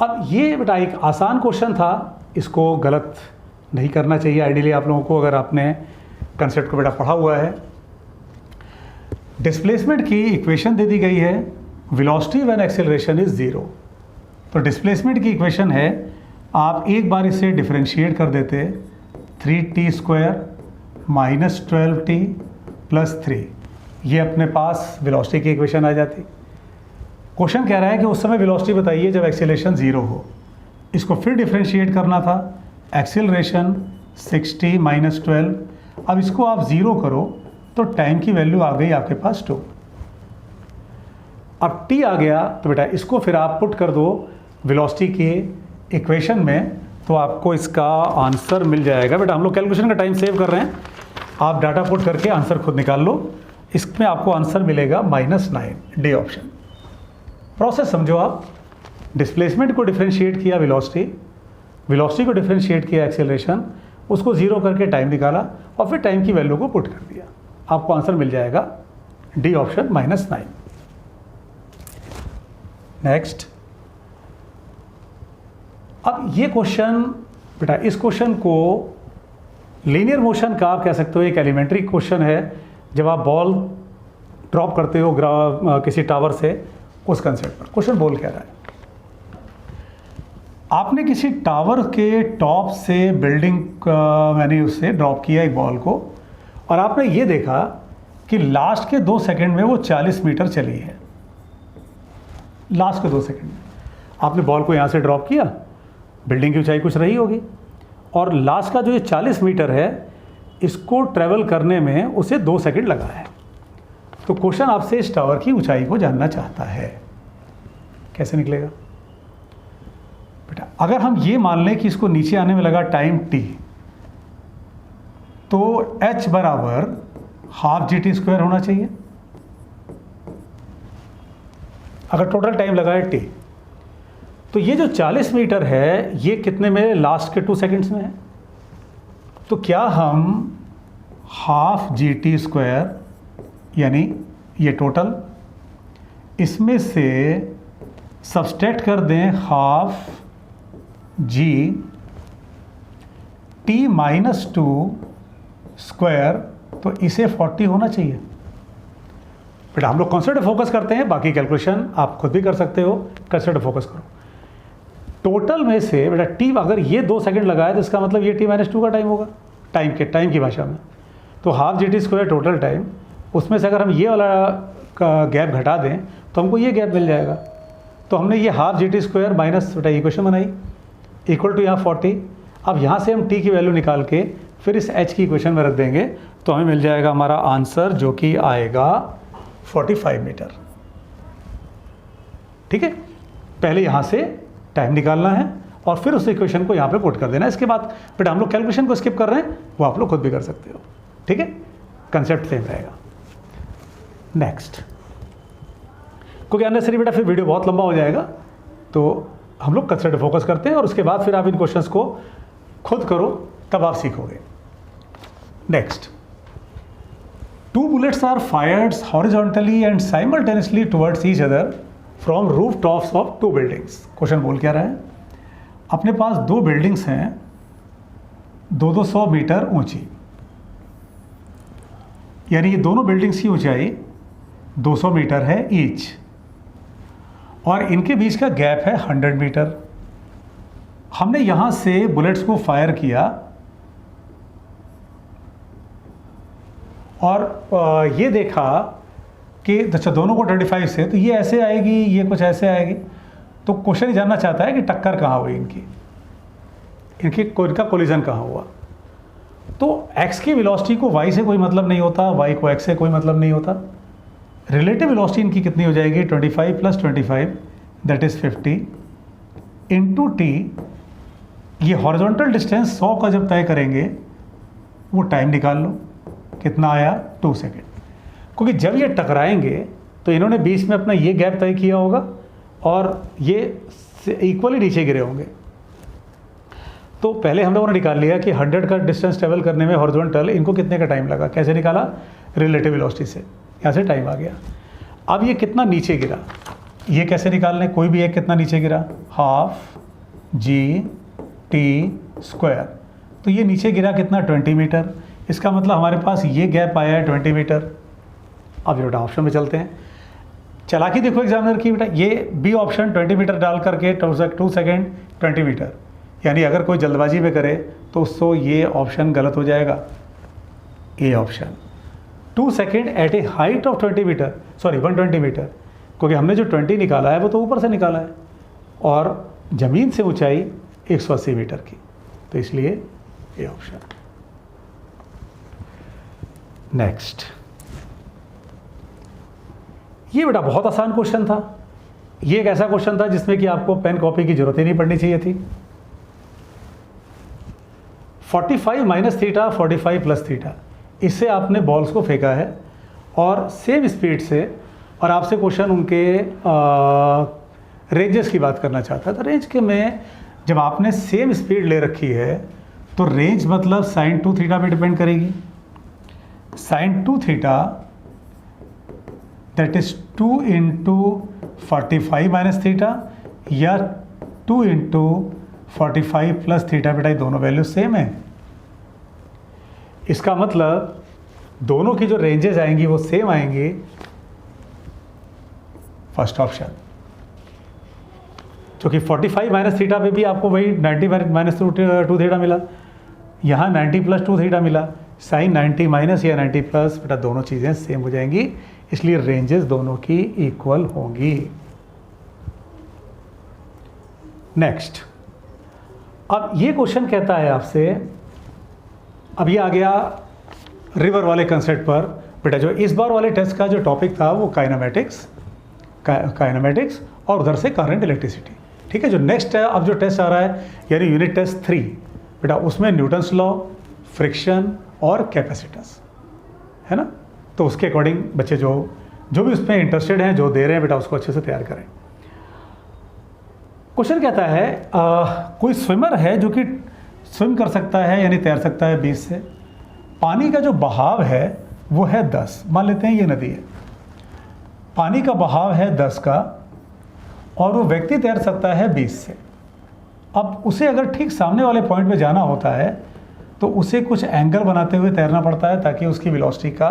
अब ये बेटा एक आसान क्वेश्चन था, इसको गलत नहीं करना चाहिए आइडियली आप लोगों को अगर आपने कंसेप्ट को बेटा पढ़ा हुआ है। डिस्प्लेसमेंट की इक्वेशन दे दी गई है, वेलोसिटी व्हेन एक्सेलरेशन इज 0। तो डिस्प्लेसमेंट की इक्वेशन है, आप एक बार इसे डिफरेंशिएट कर देते 3t² - 12t + 3, ये अपने पास वेलोसिटी की इक्वेशन आ जाती। क्वेश्चन कह रहा है कि उस समय वेलोसिटी बताइए जब एक्सेलरेशन 0 हो। इसको फिर डिफरेंशिएट करना था, एक्सेलरेशन 60 - 12। अब इसको आप 0 करो तो टाइम की वैल्यू आ गई आपके पास 2। अब t आ गया तो बेटा इसको फिर आप पुट कर दो वेलोसिटी के इक्वेशन में, तो आपको इसका आंसर मिल जाएगा। बेटा हम लोग कैलकुलेशन का टाइम सेव कर रहे हैं, आप डाटा पुट करके आंसर खुद निकाल लो। इसमें आपको आंसर मिलेगा -9, डी ऑप्शन। प्रोसेस समझो आप, डिस्प्लेसमेंट को डिफरेंशिएट किया वेलोसिटी, वेलोसिटी को डिफरेंशिएट किया एक्सेलरेशन, उसको ज़ीरो करके टाइम निकाला और फिर टाइम की वैल्यू को पुट कर दिया, आपको आंसर मिल जाएगा डी ऑप्शन -9। नेक्स्ट, अब ये क्वेश्चन बेटा, इस क्वेश्चन को लीनियर मोशन का आप कह सकते हो एक एलिमेंट्री क्वेश्चन है। जब आप बॉल ड्रॉप करते हो किसी टावर से, उस कंसेप्ट पर क्वेश्चन बोल क्या रहा है। आपने किसी टावर के टॉप से बिल्डिंग मैंने उससे ड्रॉप किया एक बॉल को, और आपने ये देखा कि लास्ट के 2 सेकंड में वो 40 मीटर चली है। लास्ट के 2 सेकंड में आपने बॉल को यहाँ से ड्रॉप किया, बिल्डिंग की ऊंचाई कुछ रही होगी, और लास्ट का जो ये 40 मीटर है इसको ट्रेवल करने में उसे 2 सेकंड लगा है। तो क्वेश्चन आपसे इस टावर की ऊंचाई को जानना चाहता है, कैसे निकलेगा बेटा? अगर हम ये मान लें कि इसको नीचे आने में लगा टाइम t, तो h बराबर ½ g² होना चाहिए। अगर टोटल टाइम लगा है t, तो ये जो 40 मीटर है ये कितने में, लास्ट के 2 सेकंड्स में है। तो क्या हम ½ g² यानी ये टोटल, इसमें से सब्सट्रैक्ट कर दें ½ g t -2², तो इसे 40 होना चाहिए। बेटा हम लोग कॉन्सेप्ट फोकस करते हैं, बाकी कैलकुलेशन आप खुद भी कर सकते हो, कॉन्सेप्ट फोकस करो। टोटल में से बेटा t, अगर ये 2 सेकंड लगाए तो इसका मतलब ये t -2 का टाइम होगा, टाइम की भाषा में। तो ½ g² टोटल टाइम, उसमें से अगर हम ये वाला गैप घटा दें तो हमको ये गैप मिल जाएगा। तो हमने ये ½ g² माइनस बेटा इक्वेशन बनाई इक्वल टू यहाँ 40। अब यहाँ से हम t की वैल्यू निकाल के फिर इस h की इक्वेशन में रख देंगे, तो हमें मिल जाएगा हमारा आंसर, जो कि आएगा 45 मीटर। ठीक है, पहले यहाँ से टाइम निकालना है और फिर उस इक्वेशन को यहाँ पे पुट कर देना। इसके बाद बेटा हम लोग कैलकुलेशन को स्किप कर रहे हैं, वो आप लोग खुद भी कर सकते हो। ठीक है, कंसेप्ट सेम रहेगा। नेक्स्ट, क्योंकि अननेसेसरी बेटा फिर वीडियो बहुत लंबा हो जाएगा, तो हम लोग कंसेप्ट फोकस करते हैं और उसके बाद फिर आप इन क्वेश्चंस को खुद करो, तब आप सीखोगे। Next, 2 bullets are fired horizontally and simultaneously towards each other from rooftops of 2 buildings। Question बोल क्या रहा है, अपने पास 2 बिल्डिंग्स हैं 200 मीटर ऊंची, यानी ये दोनों बिल्डिंग्स की ऊंचाई 200 मीटर है ईच, और इनके बीच का गैप है 100 मीटर। हमने यहाँ से बुलेट्स को फायर किया और ये देखा कि अच्छा दोनों को 25 से, तो ये ऐसे आएगी, ये कुछ ऐसे आएगी। तो क्वेश्चन ही जानना चाहता है कि टक्कर कहाँ हुई इनका कोलिजन कहाँ हुआ। तो x की वेलोसिटी को y से कोई मतलब नहीं होता, y को x से कोई मतलब नहीं होता। रिलेटिव वेलोसिटी इनकी कितनी हो जाएगी, 25 + 25 दैट इज़ 50 इंटू t। ये हॉरिजॉन्टल डिस्टेंस 100 का जब तय करेंगे, वो टाइम निकाल लो कितना आया, 2 सेकेंड। क्योंकि जब ये टकराएंगे तो इन्होंने बीच में अपना ये गैप तय किया होगा और ये इक्वली नीचे गिरे होंगे। तो पहले हम लोगों ने निकाल लिया कि 100 का डिस्टेंस ट्रेवल करने में हॉरिजॉन्टल इनको कितने का टाइम लगा। कैसे निकाला, रिलेटिव वेलोसिटी से, यहाँ से टाइम आ गया। अब ये कितना नीचे गिरा, ये कैसे निकालने, कोई भी एक कितना नीचे गिरा, ½ g² तो ये नीचे गिरा कितना, 20 मीटर। इसका मतलब हमारे पास ये गैप आया है 20 मीटर। अब ये बेटा ऑप्शन में चलते हैं, चालाकी देखो एग्जामिनर की बेटा, ये बी ऑप्शन 20 मीटर डाल करके 2 सेकेंड 20 मीटर, यानी अगर कोई जल्दबाजी में करे तो उसको ये ऑप्शन गलत हो जाएगा। A option 2 second at a height of 20 metre, sorry 120 metre, क्योंकि हमने जो 20 निकाला है वो तो ऊपर से निकाला है और ज़मीन से ऊंचाई 180 मीटर की, तो इसलिए ए ऑप्शन। नेक्स्ट, ये बेटा बहुत आसान क्वेश्चन था। ये एक ऐसा क्वेश्चन था जिसमें कि आपको पेन कॉपी की जरूरत ही नहीं पड़नी चाहिए थी। 45 माइनस थीटा, 45 प्लस थीटा, इससे आपने बॉल्स को फेंका है और सेम स्पीड से, और आपसे क्वेश्चन उनके रेंजेस की बात करना चाहता है। तो रेंज के में जब आपने सेम स्पीड ले रखी है तो रेंज मतलब साइन 2 थीटा पे डिपेंड करेगी। Sine 2 theta that is 2 into 45 minus theta या 2 इंटू 45 प्लस थीटा। बेटा दोनों वैल्यू सेम है, इसका मतलब दोनों की जो रेंजेस आएंगी वो सेम आएंगी। फर्स्ट ऑप्शन, क्योंकि 45 माइनस थीटा पे भी आपको वही 90 माइनस 2 थीटा मिला, यहाँ 90 प्लस 2 थीटा मिला। साइन 90 माइनस या 90 प्लस, बेटा दोनों चीज़ें सेम हो जाएंगी, इसलिए रेंजेस दोनों की इक्वल होंगी। नेक्स्ट, अब ये क्वेश्चन कहता है आपसे, अब ये आ गया रिवर वाले कंसेप्ट पर। बेटा जो इस बार वाले टेस्ट का जो टॉपिक था वो काइनेमेटिक्स और उधर से करंट इलेक्ट्रिसिटी। ठीक है, जो नेक्स्ट है अब जो टेस्ट आ रहा है यानी यूनिट टेस्ट 3, बेटा उसमें न्यूटन्स लॉ, फ्रिक्शन और कैपेसिटेंस है ना। तो उसके अकॉर्डिंग बच्चे जो भी उसमें इंटरेस्टेड हैं, जो दे रहे हैं, बेटा उसको अच्छे से तैयार करें। क्वेश्चन कहता है कोई स्विमर है जो कि स्विम कर सकता है यानी तैर सकता है 20 से। पानी का जो बहाव है वो है 10, मान लेते हैं ये नदी है, पानी का बहाव है 10 का और वो व्यक्ति तैर सकता है 20 से। अब उसे अगर ठीक सामने वाले पॉइंट पे जाना होता है तो उसे कुछ एंगल बनाते हुए तैरना पड़ता है ताकि उसकी वेलोसिटी का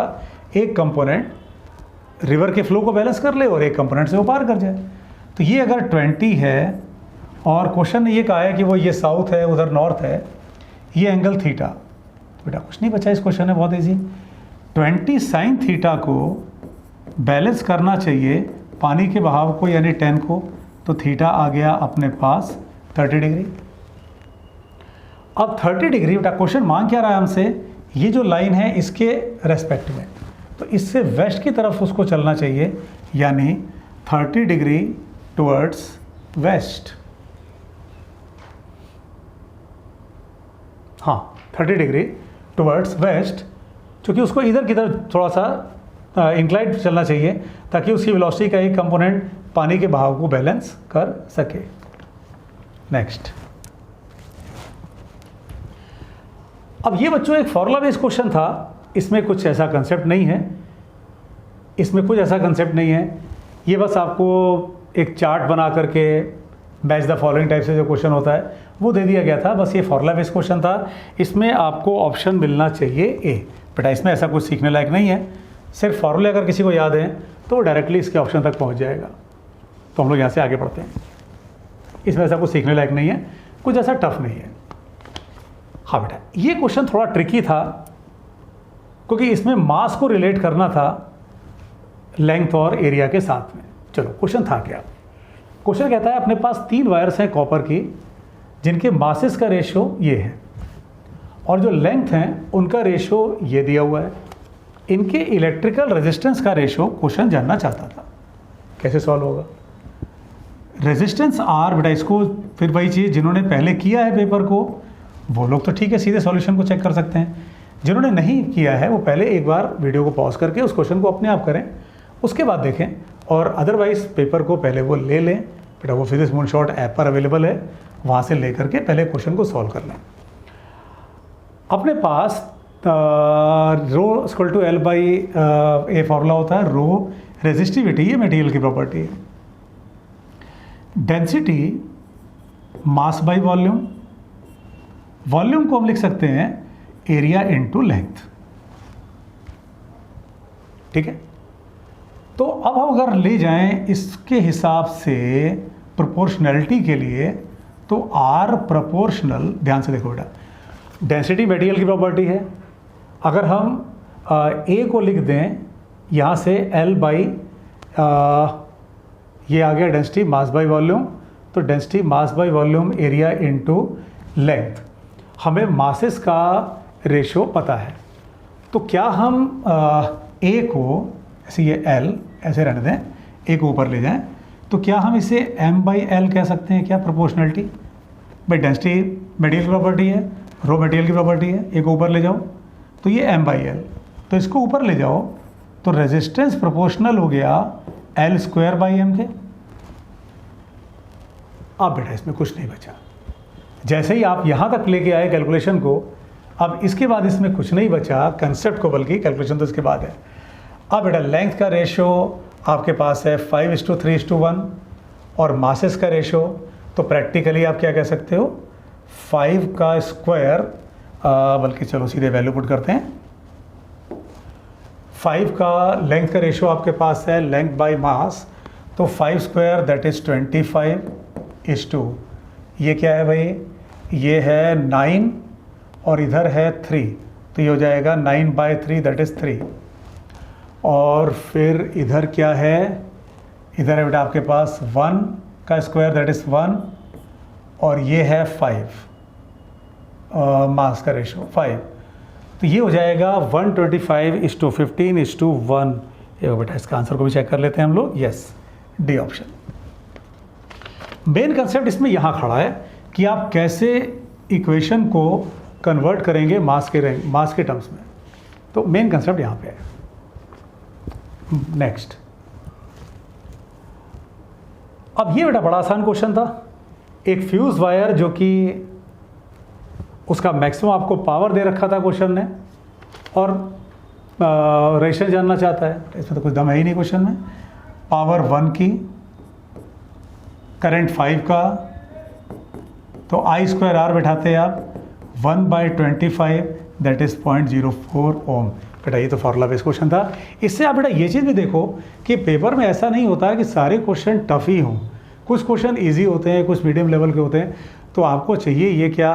एक कंपोनेंट रिवर के फ्लो को बैलेंस कर ले और एक कंपोनेंट से वो पार कर जाए। तो ये अगर 20 है और क्वेश्चन ने ये कहा है कि वो ये साउथ है उधर नॉर्थ है, ये एंगल थीटा, बेटा कुछ नहीं बचा इस क्वेश्चन में, बहुत ईजी। 20 साइन थीटा को बैलेंस करना चाहिए पानी के बहाव को यानी 10 को, तो थीटा आ गया अपने पास 30 डिग्री। अब 30 डिग्री, बेटा क्वेश्चन मांग क्या रहा है हमसे, ये जो लाइन है इसके रेस्पेक्ट में, तो इससे वेस्ट की तरफ उसको चलना चाहिए यानी 30 डिग्री टुवर्ड्स वेस्ट। हाँ, 30 डिग्री टुवर्ड्स वेस्ट, क्योंकि उसको इधर की तरफ थोड़ा सा इंक्लाइंड चलना चाहिए ताकि उसकी वेलोसिटी का एक कंपोनेंट पानी के बहाव को बैलेंस कर सके। नेक्स्ट, अब ये बच्चों एक फॉर्मूला बेस्ड क्वेश्चन था, इसमें कुछ ऐसा कंसेप्ट नहीं है, ये बस आपको एक चार्ट बना करके मैच द फॉलोइंग टाइप से जो क्वेश्चन होता है वो दे दिया गया था। बस ये फॉर्मूला बेस्ड क्वेश्चन था, इसमें आपको ऑप्शन मिलना चाहिए ए। बेटा इसमें ऐसा कुछ सीखने लायक नहीं है, सिर्फ फॉर्मूले अगर किसी को याद है तो वो डायरेक्टली इसके ऑप्शन तक पहुंच जाएगा। तो हम लोग यहाँ से आगे बढ़ते हैं, इसमें ऐसा कुछ सीखने लायक नहीं है, कुछ ऐसा टफ नहीं है। हाँ बेटा, ये क्वेश्चन थोड़ा ट्रिकी था क्योंकि इसमें मास को रिलेट करना था लेंथ और एरिया के साथ में। चलो क्वेश्चन था क्या, क्वेश्चन कहता है अपने पास 3 वायर्स हैं कॉपर की जिनके मासेस का रेशियो ये है और जो लेंथ हैं उनका रेशियो ये दिया हुआ है। इनके इलेक्ट्रिकल रेजिस्टेंस का रेशियो क्वेश्चन जानना चाहता था। कैसे सॉल्व होगा, रेजिस्टेंस आर, बेटा इसको फिर वही चीज़ जिन्होंने पहले किया है पेपर को वो लोग तो ठीक है सीधे सॉल्यूशन को चेक कर सकते हैं, जिन्होंने नहीं किया है वो पहले एक बार वीडियो को पॉज करके उस क्वेश्चन को अपने आप करें, उसके बाद देखें, और अदरवाइज़ पेपर को पहले वो ले लें। बेटा वो फिजिक्स मूनशॉट ऐप पर अवेलेबल है, वहाँ से ले करके पहले क्वेश्चन को सॉल्व कर लें। अपने पास rho equal to L by A formula होता है, रो रेजिस्टिविटी, ये मटेरियल की प्रॉपर्टी है, density mass by volume, volume को हम लिख सकते हैं एरिया इनटू लेंथ। ठीक है, तो अब हम अगर ले जाएं इसके हिसाब से प्रोपोर्शनैलिटी के लिए तो आर प्रोपोर्शनल, ध्यान से देखो बेटा, डेंसिटी मटेरियल की प्रॉपर्टी है, अगर हम ए को लिख दें यहाँ से एल बाई ये आ गया डेंसिटी मास बाई वॉल्यूम, तो density mass by volume area into length, हमें मासेस का रेशियो पता है। तो क्या हम ए को ऐसे ये एल ऐसे रहने दें, ए को ऊपर ले जाएं, तो क्या हम इसे एम बाई एल कह सकते हैं क्या, प्रोपोर्शनलिटी भाई डेंसिटी मटेरियल प्रॉपर्टी है, रॉ मटेरियल की प्रॉपर्टी है, एक ऊपर ले जाओ तो ये m/l, तो इसको ऊपर ले जाओ तो रेजिस्टेंस प्रोपोर्शनल हो गया L² के। अब बेटा इसमें कुछ नहीं बचा। जैसे ही आप यहाँ तक लेके आए कैलकुलेशन को, अब इसके बाद इसमें कुछ नहीं बचा कंसेप्ट को, बल्कि कैलकुलेशन तो इसके बाद है। अब बेटा लेंथ का रेशो आपके पास है 5:3:1 और मासेस का रेशो, तो प्रैक्टिकली आप क्या कह सकते हो 5 का स्क्वायर, बल्कि चलो सीधे वैल्यू पुट करते हैं। 5 का लेंथ का रेशो आपके पास है लेंथ बाय मास, तो 5² दैट इज़ 25:2। ये क्या है भाई, ये है 9 और इधर है 3, तो ये हो जाएगा 9/3 दैट इज़ 3। और फिर इधर क्या है, इधर है बेटा आपके पास 1 का स्क्वायर दैट इज़ 1 और ये है 5 मास का रेशो 5, तो ये हो जाएगा 125:15:1। ये बेटा इसका आंसर को भी चेक कर लेते हैं हम लोग। Yes, D option. Main concept इसमें यहाँ खड़ा है कि आप कैसे इक्वेशन को कन्वर्ट करेंगे मास के टर्म्स में, तो मेन कंसेप्ट यहाँ पे है। नेक्स्ट, अब ये बेटा बड़ा आसान क्वेश्चन था। एक फ्यूज वायर जो कि उसका मैक्सिमम आपको पावर दे रखा था क्वेश्चन ने, और रेशियो जानना चाहता है, इसमें तो कुछ दम है ही नहीं क्वेश्चन में। पावर 1 की, करंट 5 का, तो I² बैठाते आप 1/25 दैट इज़ 0.04 ओम। बेटा ये तो फॉर्मूला बेस्ड क्वेश्चन था। इससे आप बेटा ये चीज़ भी देखो कि पेपर में ऐसा नहीं होता कि सारे क्वेश्चन टफ ही हों, कुछ क्वेश्चन इजी होते हैं, कुछ मीडियम लेवल के होते हैं। तो आपको चाहिए ये क्या,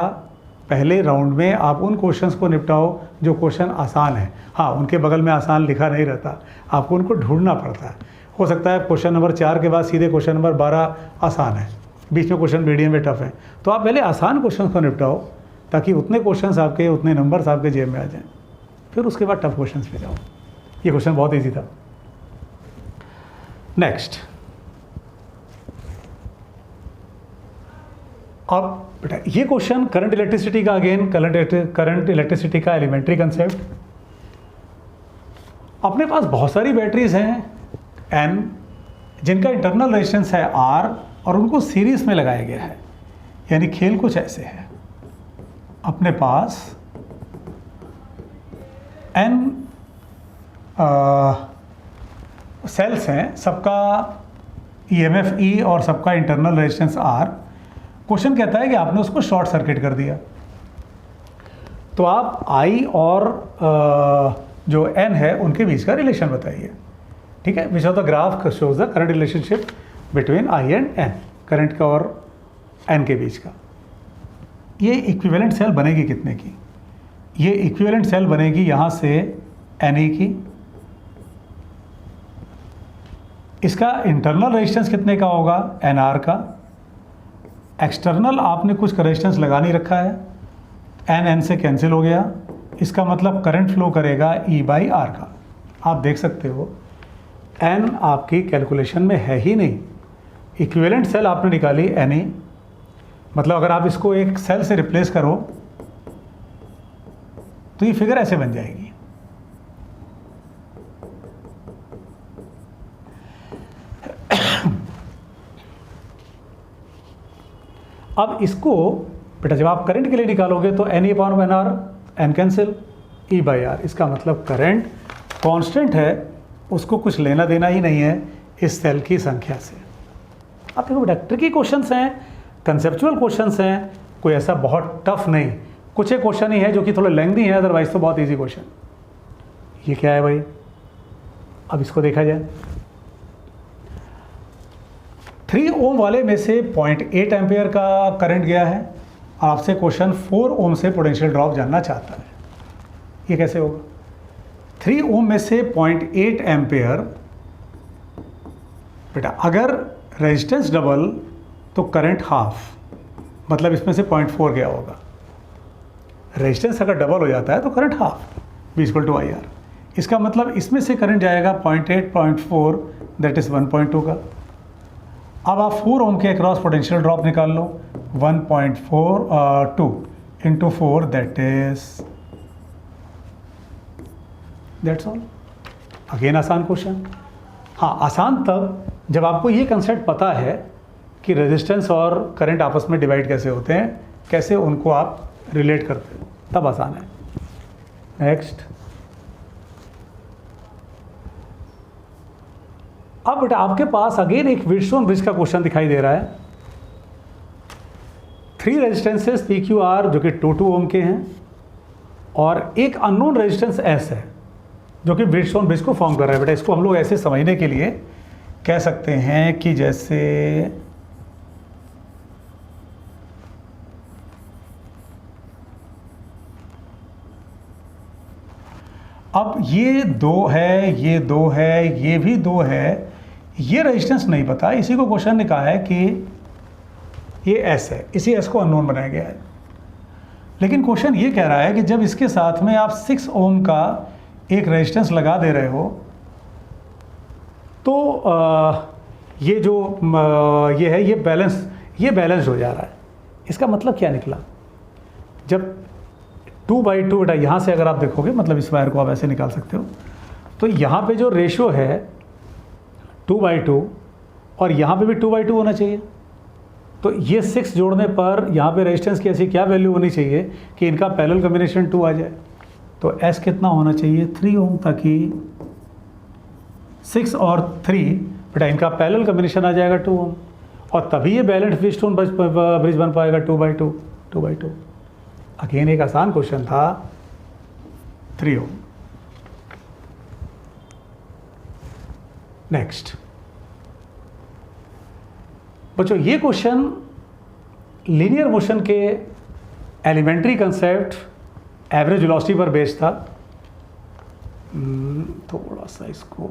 पहले राउंड में आप उन क्वेश्चंस को निपटाओ जो क्वेश्चन आसान है। हाँ, उनके बगल में आसान लिखा नहीं रहता, आपको उनको ढूंढना पड़ता है। हो सकता है क्वेश्चन नंबर 4 के बाद सीधे क्वेश्चन नंबर 12 आसान है, बीच में क्वेश्चन मीडियम में टफ है, तो आप पहले आसान क्वेश्चन को निपटाओ ताकि उतने क्वेश्चन आपके, उतने नंबर्स आपके जेब में आ जाएं, फिर उसके बाद टफ क्वेश्चन पे जाओ। ये क्वेश्चन बहुत ईजी था। नेक्स्ट, अब बेटा ये क्वेश्चन करंट इलेक्ट्रिसिटी का, अगेन करंट इलेक्ट्रिसिटी का एलिमेंट्री कंसेप्ट। अपने पास बहुत सारी बैटरीज हैं N, जिनका इंटरनल रेजिस्टेंस है R और उनको सीरीज में लगाया गया है। यानी खेल कुछ ऐसे है, अपने पास N सेल्स हैं, सबका EMF E और सबका इंटरनल रेजिस्टेंस R। क्वेश्चन कहता है कि आपने उसको शॉर्ट सर्किट कर दिया, तो आप I और जो N है उनके बीच का रिलेशन बताइए। ठीक है, विच of the graph shows the current relationship between I and N, current का और N के बीच का। ये इक्विवेलेंट सेल बनेगी कितने की, ये इक्विवेलेंट सेल बनेगी यहाँ से Ne की। इसका इंटरनल रेजिस्टेंस कितने का होगा, Nr का। एक्सटर्नल आपने कुछ रेजिस्टेंस लगा नहीं रखा है, N से कैंसिल हो गया, इसका मतलब करंट फ्लो करेगा E/R का। आप देख सकते हो N आपकी कैलकुलेशन में है ही नहीं, इक्विवेलेंट सेल आपने निकाली Ne, मतलब अगर आप इसको एक सेल से रिप्लेस करो तो ये फिगर ऐसे बन जाएगी। अब इसको बेटा जब आप करंट के लिए निकालोगे तो Ne/Nr, N कैंसिल, E/R, इसका मतलब करंट कांस्टेंट है, उसको कुछ लेना देना ही नहीं है इस सेल की संख्या से। अब देखो बेटा ट्रिकी क्वेश्चंस हैं, कंसेप्चुअल क्वेश्चंस हैं, कोई ऐसा बहुत टफ नहीं, कुछ एक क्वेश्चन ही है जो कि थोड़ा लेंथी है, अदरवाइज तो बहुत इजी क्वेश्चन। ये क्या है भाई, अब इसको देखा जाए। 3 ओम वाले में से 0.8 एम्पेयर का करंट गया है, आपसे क्वेश्चन 4 ओम से पोटेंशियल ड्रॉप जानना चाहता है। ये कैसे होगा, 3 ओम में से 0.8 एम्पेयर, बेटा अगर रेजिस्टेंस डबल तो करंट हाफ, मतलब इसमें से 0.4 गया होगा। रेजिस्टेंस अगर डबल हो जाता है तो करंट हाफ, V=IR। इसका मतलब इसमें से करंट जाएगा 0.8, 0.4 दैट इज़ 1.2 का। अब आप 4 ओम के अक्रॉस पोटेंशियल ड्रॉप निकाल लो, 1.42 इंटू 4 दैट्स ऑल। अगेन आसान क्वेश्चन। हाँ, आसान तब जब आपको ये कंसेप्ट पता है कि रेजिस्टेंस और करंट आपस में डिवाइड कैसे होते हैं, कैसे उनको आप रिलेट करते हो, तब आसान है। नेक्स्ट, अब बेटा आपके पास अगेन एक व्हीटस्टोन ब्रिज का क्वेश्चन दिखाई दे रहा है। 3 रेजिस्टेंसेस पी क्यू आर जो कि 2 ओम के हैं और एक अननोन रेजिस्टेंस एस है जो कि व्हीटस्टोन ब्रिज को फॉर्म कर रहा है। बेटा इसको हम लोग ऐसे समझने के लिए कह सकते हैं कि जैसे अब ये 2 है, ये 2 है, ये भी 2 है, ये रेजिस्टेंस नहीं पता, इसी को क्वेश्चन ने कहा है कि ये एस है, इसी एस को अननोन बनाया गया है। लेकिन क्वेश्चन ये कह रहा है कि जब इसके साथ में आप 6 ओम का एक रेजिस्टेंस लगा दे रहे हो तो ये जो ये है, ये बैलेंस्ड हो जा रहा है। इसका मतलब क्या निकला? जब 2/2 बेटा यहाँ से अगर आप देखोगे, मतलब इस वायर को आप ऐसे निकाल सकते हो, तो यहाँ पे जो रेशियो है 2/2 और यहाँ पे भी 2/2 होना चाहिए। तो ये 6 जोड़ने पर यहाँ पे रेजिस्टेंस की ऐसी क्या वैल्यू होनी चाहिए कि इनका पैरेलल कॉम्बिनेशन 2 आ जाए। तो S कितना होना चाहिए? 3 ओम, ताकि 6 और 3 बेटा इनका पैरेलल कॉम्बिनेशन आ जाएगा 2 ओम, और तभी ये बैलेंस्ड व्हीटस्टोन ब्रिज बन पाएगा 2/2। अगेन एक आसान क्वेश्चन था, 3 ओम। नेक्स्ट बच्चों, ये क्वेश्चन लीनियर मोशन के एलिमेंट्री कंसेप्ट एवरेज वेलोसिटी पर बेस्ड था। थोड़ा सा इसको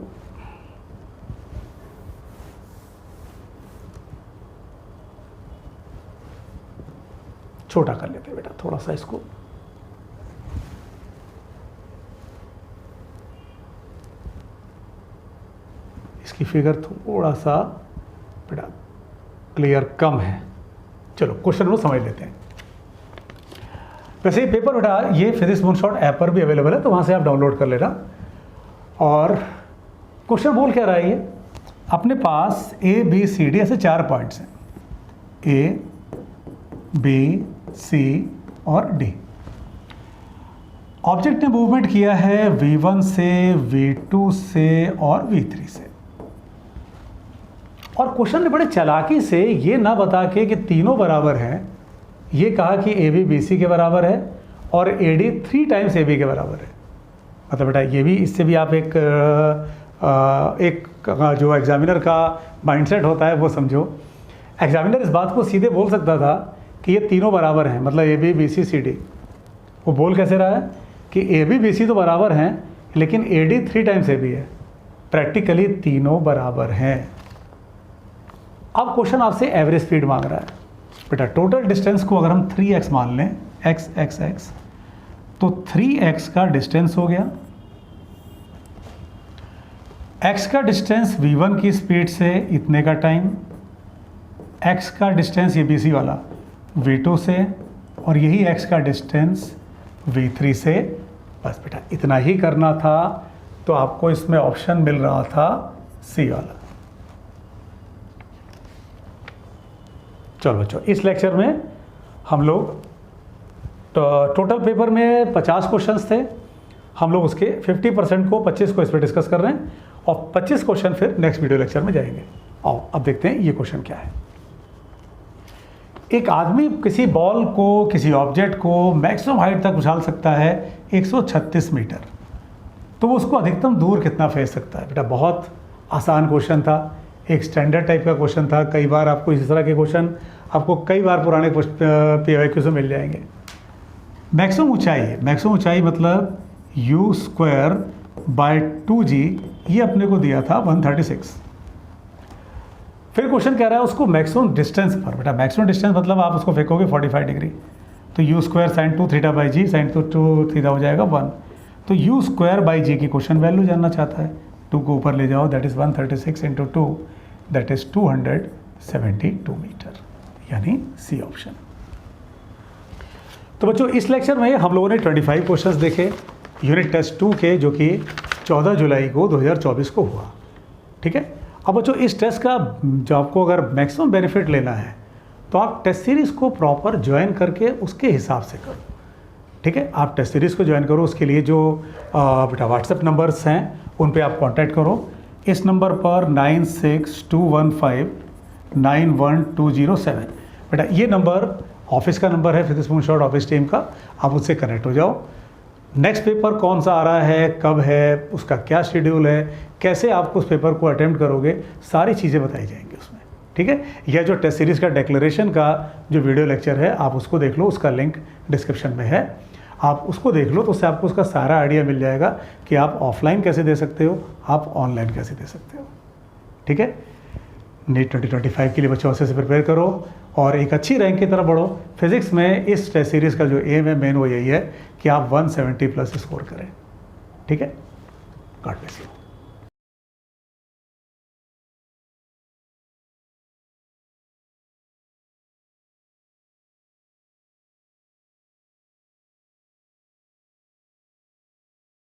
छोटा कर लेते हैं बेटा, थोड़ा सा इसको। इसकी फिगर थोड़ा सा बेटा क्लियर कम है। चलो क्वेश्चन को समझ लेते हैं। वैसे ये पेपर बेटा ये फिजिक्स मूनशॉट ऐप पर भी अवेलेबल है, तो वहाँ से आप डाउनलोड कर लेना। और क्वेश्चन बोल क्या रहा है ये, अपने पास A B C D ऐसे 4 पॉइंट्स हैं, A B C और D। ऑब्जेक्ट ने मूवमेंट किया है V1 से, V2 से और V3 से। और क्वेश्चन ने बड़े चालाकी से ये ना बता के कि तीनों बराबर हैं, ये कहा कि AB BC के बराबर है और AD 3 टाइम्स AB के बराबर है। मतलब बेटा ये भी, इससे भी आप एक जो एग्जामिनर का माइंडसेट होता है वो समझो। एग्जामिनर इस बात को सीधे बोल सकता था कि ये तीनों बराबर हैं, मतलब AB BC CD। वो बोल कैसे रहा है कि AB BC तो बराबर हैं लेकिन AD 3 टाइम्स AB है। प्रैक्टिकली तीनों बराबर हैं। अब क्वेश्चन आपसे एवरेज स्पीड मांग रहा है। बेटा टोटल डिस्टेंस को अगर हम 3x मान लें, x, तो 3x का डिस्टेंस हो गया, x का डिस्टेंस v1 की स्पीड से इतने का टाइम, x का डिस्टेंस ये BC वाला v2 से, और यही x का डिस्टेंस v3 से। बस बेटा इतना ही करना था, तो आपको इसमें ऑप्शन मिल रहा था C वाला। चलो बच्चों, इस लेक्चर में हम लोग टोटल पेपर में 50 क्वेश्चंस थे, हम लोग उसके 50% को 25 को इस पर डिस्कस कर रहे हैं और 25 क्वेश्चन फिर नेक्स्ट वीडियो लेक्चर में जाएंगे। आओ अब देखते हैं ये क्वेश्चन क्या है। एक आदमी किसी बॉल को, किसी ऑब्जेक्ट को मैक्सिमम हाइट तक उछाल सकता है 136 मीटर, तो वो उसको अधिकतम दूर कितना फेंक सकता है? बेटा बहुत आसान क्वेश्चन था, एक स्टैंडर्ड टाइप का क्वेश्चन था। कई बार आपको इस तरह के क्वेश्चन आपको कई बार पुराने PYQ से मिल जाएंगे। मैक्सिमम ऊंचाई मतलब u²/2g, ये अपने को दिया था 136। फिर क्वेश्चन कह रहा है उसको मैक्सिमम डिस्टेंस पर। बेटा मैक्सिमम डिस्टेंस मतलब आप उसको फेंकोगे 45 डिग्री, तो u² sin 2θ/g, sin 2θ हो जाएगा 1। तो u²/g की क्वेश्चन वैल्यू जानना चाहता है। 2 को ऊपर ले जाओ, that is 136 × 2, that is 272 metre, यानी C ऑप्शन। तो बच्चों इस लेक्चर में हम लोगों ने 25 क्वेश्चंस देखे यूनिट टेस्ट 2 के, जो कि 14 जुलाई को 2024 को हुआ। ठीक है, अब बच्चों इस टेस्ट का जो आपको अगर मैक्सिमम बेनिफिट लेना है तो आप टेस्ट सीरीज़ को प्रॉपर ज्वाइन करके उसके हिसाब से करो। ठीक है, आप टेस्ट सीरीज़ को ज्वाइन करो, उसके लिए जो बेटा व्हाट्सएप नंबर्स हैं उन पे आप कांटेक्ट करो। इस नंबर पर 9621591207, बेटा ये नंबर ऑफिस का नंबर है, फिर स्पून शॉट ऑफिस टीम का, आप उससे कनेक्ट हो जाओ। नेक्स्ट पेपर कौन सा आ रहा है, कब है, उसका क्या शेड्यूल है, कैसे आप उस पेपर को अटेम्प्ट करोगे, सारी चीज़ें बताई जाएंगी उसमें। ठीक है, यह जो टेस्ट सीरीज़ का डिक्लेरेशन का जो वीडियो लेक्चर है आप उसको देख लो, उसका लिंक डिस्क्रिप्शन में है, आप उसको देख लो, तो उससे आपको उसका सारा आइडिया मिल जाएगा कि आप ऑफलाइन कैसे दे सकते हो, आप ऑनलाइन कैसे दे सकते हो। ठीक है, नीट 2025 के लिए बच्चों अच्छे से प्रिपेयर करो और एक अच्छी रैंक की तरफ बढ़ो। फिजिक्स में इस टेस्ट सीरीज़ का जो एम है मेन वो यही है कि आप 170 प्लस स्कोर करें। ठीक है, गॉड ब्लेस यू।